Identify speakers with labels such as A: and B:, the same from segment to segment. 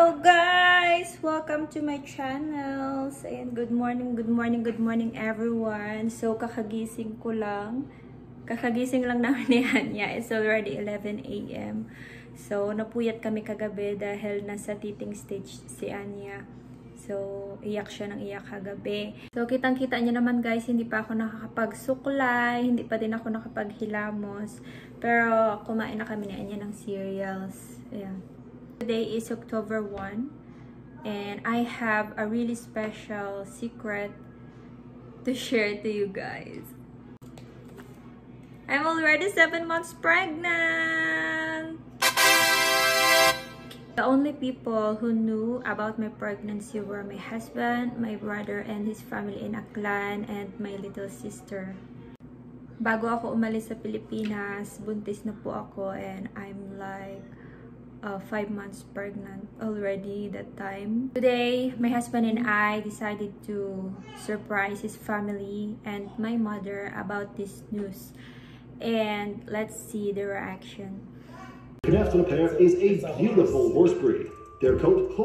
A: Hello guys! Welcome to my channel. And good morning everyone. So kakagising lang namin ni Anya. It's already 11 AM. So napuyat kami kagabi dahil nasa teething stage si Anya. So iyak siya ng iyak kagabi. So kitang-kita niyo naman guys, hindi pa ako nakakapagsuklay, hindi pa din ako nakapaghilamos. Pero kumain na kami ni Anya ng cereals. Ayan. Today is October 1 and I have a really special secret to share to you guys. I'm already 7 months pregnant! The only people who knew about my pregnancy were my husband, my brother and his family in Aklan, and my little sister. Bago ako umalis sa Pilipinas, buntis na po ako and I'm like 5 months pregnant already that time. Today, my husband and I decided to surprise his family and my mother about this news. And let's see the reaction.
B: Knafton pair is a beautiful horse breed. Their coat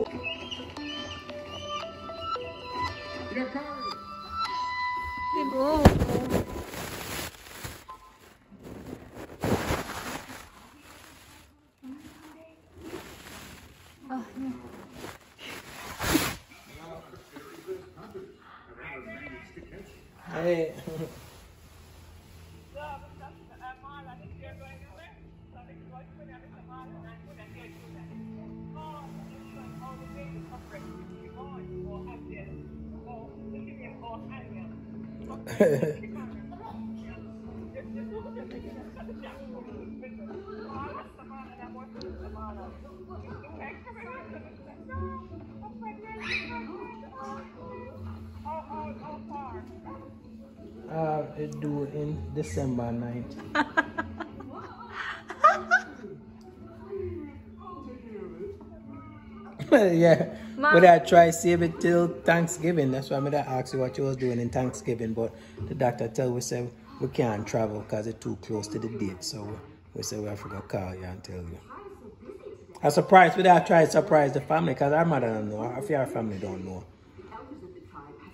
C: Hey. It do in December 9th. Yeah, but I try save it till Thanksgiving. That's why I'm gonna ask you what you was doing in Thanksgiving. But the doctor tell we say we can't travel because it's too close to the date. So we say we have to go call you and tell you. I'm surprised, but I try to surprise the family because our mother don't know. Our family don't know.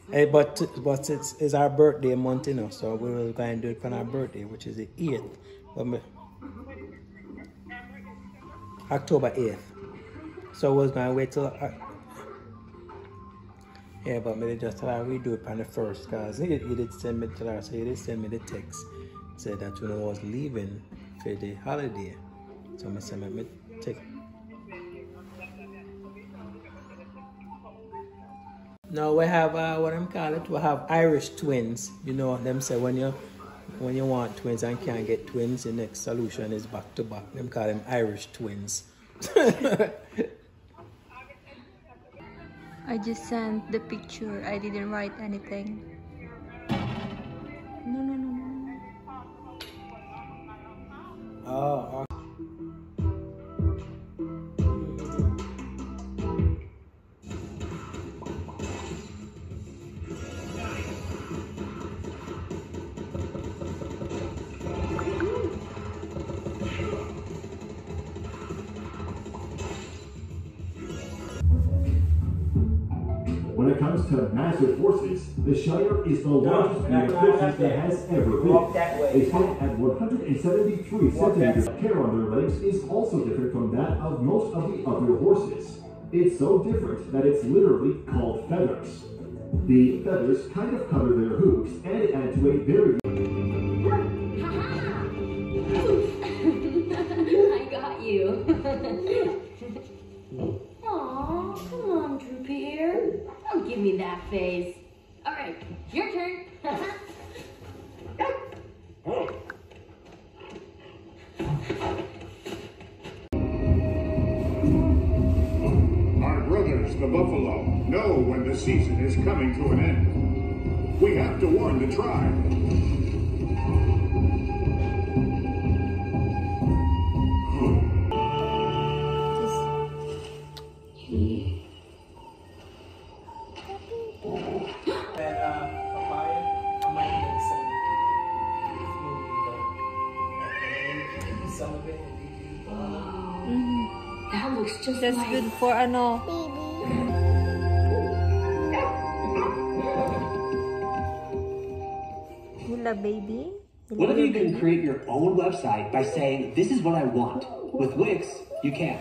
C: But it's our birthday month, you know, so we were going to do it for our birthday, which is the 8th. October 8th. So we was going to wait till... yeah, but me just tell her we do it on the 1st, because he did send me to her, so he did send me the text. Said that when I was leaving for the holiday. So I sent me text. Now we have what I'm calling it. We have Irish twins. You know them say when you want twins and can't get twins, the next solution is back to back. Them call them Irish twins.
A: I just sent the picture. I didn't write anything. No.
C: Oh.
B: When it comes to massive horses, the Shire is the largest breed of horses that has ever been. They stand at 173 centimeters. Hair on their legs is also different from that of most of the other horses. It's so different that it's literally called feathers. The feathers kind of cover their hooves and add to a very...
D: I got you. Aw, come on, Droopy Hair. Don't give me that face. All right, your turn.
E: Our brothers, the buffalo, know when the season is coming to an end. We have to warn the tribe.
D: That looks just
A: That's
D: like...
A: good for ano, Hula baby.
F: What if you can create your own website by saying, this is what I want? With Wix, you can.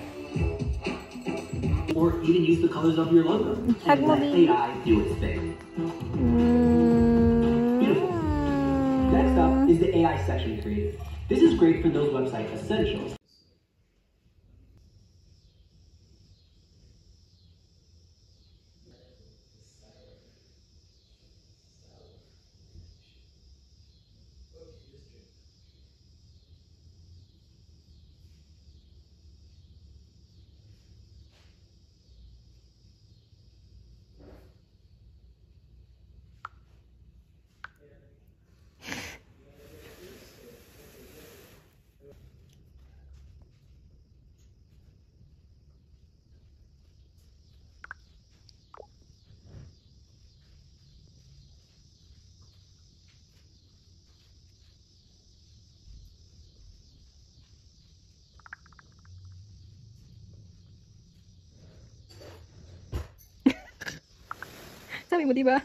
F: Or even use the colors of your logo. And let AI do its thing. Beautiful. Next up is the AI section created. This is great for those website essentials.
A: Sabi mo, di ba?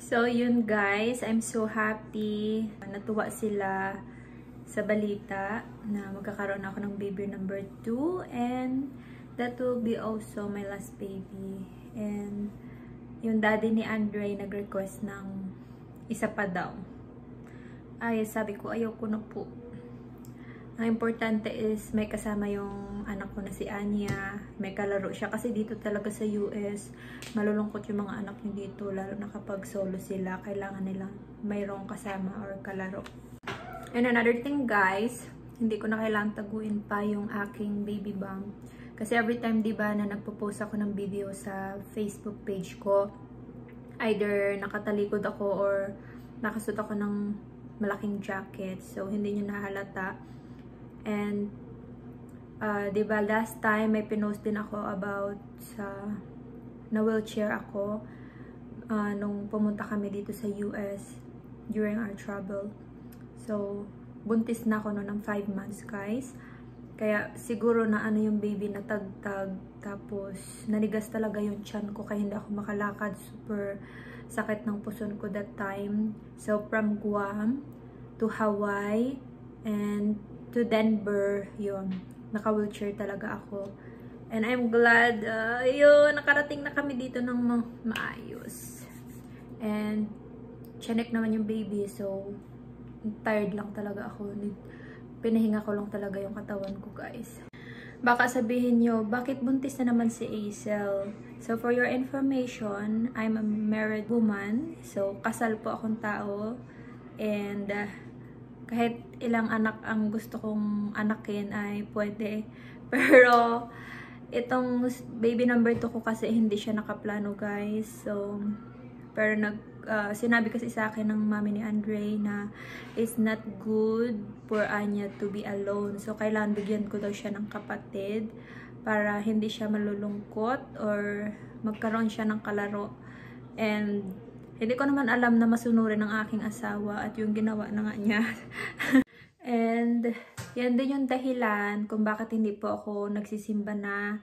A: So, yun guys, I'm so happy. Natuwa sila sa balita na magkakaroon ako ng baby number 2 and that will be also my last baby. And yung daddy ni Andre nag-request ng isa pa daw. Ay, sabi ko, ayoko na po. Ang importante is may kasama yung anak ko na si Anya. May kalaro siya. Kasi dito talaga sa US, malulungkot yung mga anak niyo dito. Lalo na kapag solo sila, kailangan nilang mayroong kasama or kalaro. And another thing guys, hindi ko na kailangan taguin pa yung aking baby bump. Kasi every time diba na nagpo-post ako ng video sa Facebook page ko, either nakatalikod ako or nakasuot ako ng malaking jacket. So, hindi nyo nahalata. And, diba, last time may pinost din ako about sa na-wheelchair ako nung pumunta kami dito sa US during our travel. So, buntis na ako noon ng 5 months, guys. Kaya, siguro na ano yung baby na tagtag. Tapos, nanigas talaga yung tiyan ko kaya hindi ako makalakad. Super sakit ng puson ko that time. So, from Guam to Hawaii and to Denver, yun. Naka-wheelchair talaga ako. And I'm glad, yun, nakarating na kami dito ng maayos. And, chinek naman yung baby, so, tired lang talaga ako. Pinahinga ko lang talaga yung katawan ko, guys. Baka sabihin nyo, bakit buntis na naman si Aisel? So, for your information, I'm a married woman. So, kasal po akong tao. And, kahit ilang anak ang gusto kong anakin ay pwede. Pero, itong baby number 2 ko kasi hindi siya nakaplano, guys. So, pero sinabi kasi sa akin ng mami ni Andre na it's not good for Anya to be alone. So, kailangan bigyan ko daw siya ng kapatid para hindi siya malulungkot or magkaroon siya ng kalaro. And hindi ko naman alam na masunurin ng aking asawa at yung ginawa na nga niya. And yan din yung dahilan kung bakit hindi po ako nagsisimba na.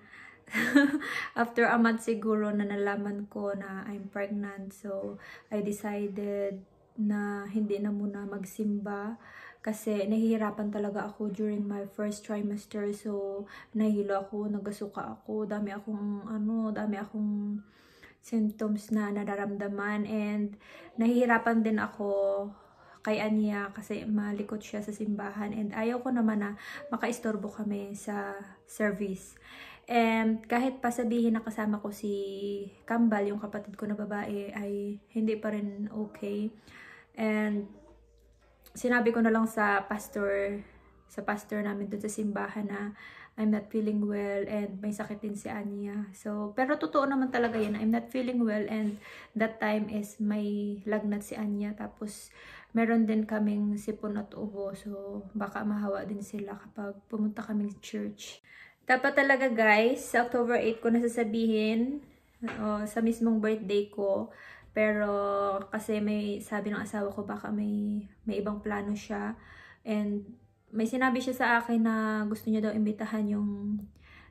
A: After a month siguro na nalaman ko na I'm pregnant. So I decided na hindi na muna magsimba. Kasi nahihirapan talaga ako during my first trimester. So, nahihilo ako, nagasuka ako, dami akong symptoms na nararamdaman. And nahihirapan din ako kay Anya kasi malikot siya sa simbahan. And ayaw ko naman na makaistorbo kami sa service. And kahit pa sabihin na kasama ko si Kambal, yung kapatid ko na babae, ay hindi pa rin okay. And sinabi ko na lang sa pastor namin dun sa simbahan na I'm not feeling well and may sakit din si Anya. So, pero totoo naman talaga yan. I'm not feeling well and that time is may lagnat si Anya. Tapos, meron din kaming sipon at ubo. So, baka mahawa din sila kapag pumunta kaming church. Dapat talaga guys, sa October 8 ko nasasabihin sa mismong birthday ko. Pero kasi may sabi ng asawa ko baka may ibang plano siya. And may sinabi siya sa akin na gusto niya daw imbitahan yung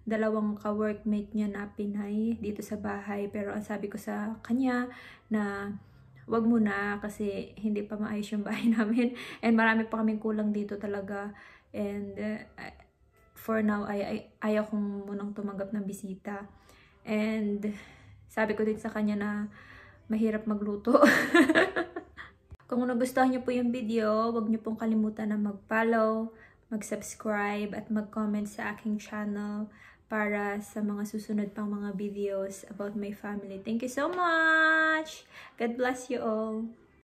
A: dalawang ka-workmate niya na Pinay dito sa bahay. Pero ang sabi ko sa kanya na wag muna kasi hindi pa maayos yung bahay namin. And marami pa kaming kulang dito talaga. And for now, ayaw kong munang tumanggap ng bisita. And sabi ko din sa kanya na mahirap magluto. Kung nagustuhan niyo po yung video, huwag niyo pong kalimutan na mag-follow, mag-subscribe, at mag-comment sa aking channel para sa mga susunod pang mga videos about my family. Thank you so much! God bless you all!